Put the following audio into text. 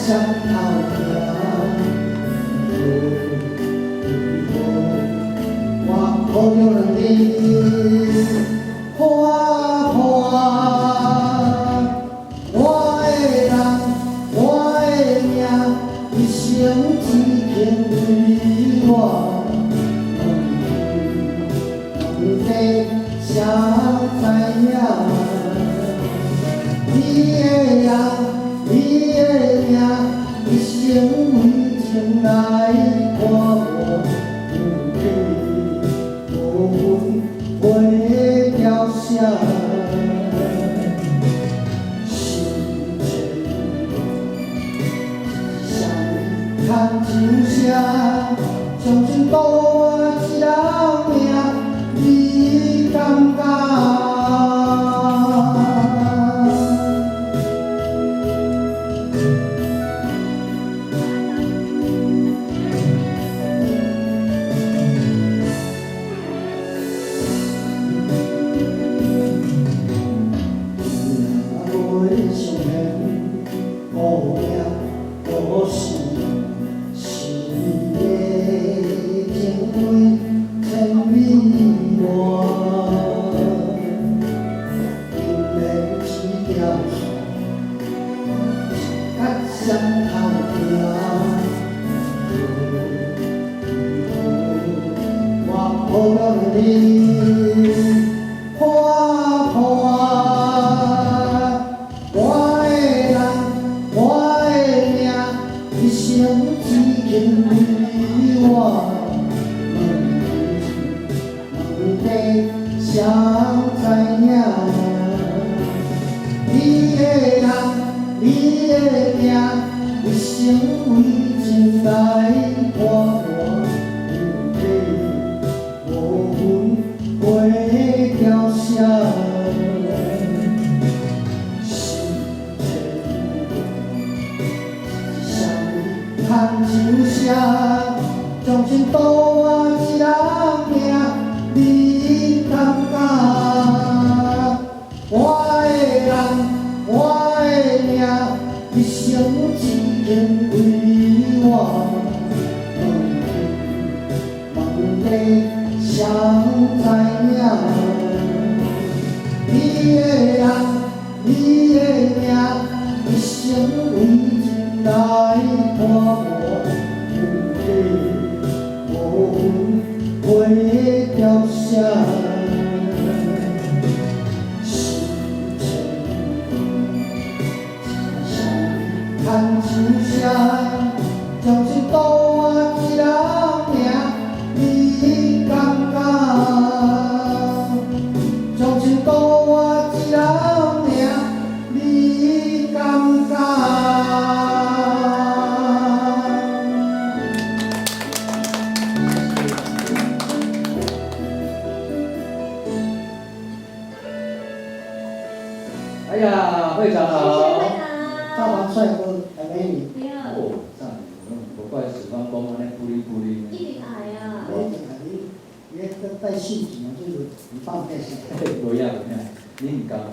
向后行，我抱着你，花花，我的人，我的命，一生只肯为我。问题谁知影？你的人，你的命，一生为情来看我，无分袂调声，心情谁叹秋声，将情渡我一人命，你感觉？向后行，我抱着你，花花，我的人，我的命，一生只肯为我。问题谁知影？你的人，你的命。一生为情来看我，无分袂调声，心情谁叹秋声，将情渡我一人命，你感觉？我的人，我的命，一生只肯为我，问题谁知影？你的人，你的命，一生为情来看我，无分袂调声。叹秋声，将情渡我一人命，你感觉？将情渡我一人命，你感觉？哎呀，会长好，大王帅哥。哦，这样我怪史方公安尼咕哩咕哩。一直爱啊！你带性情啊，就是你放屁。无影无影，你唔敢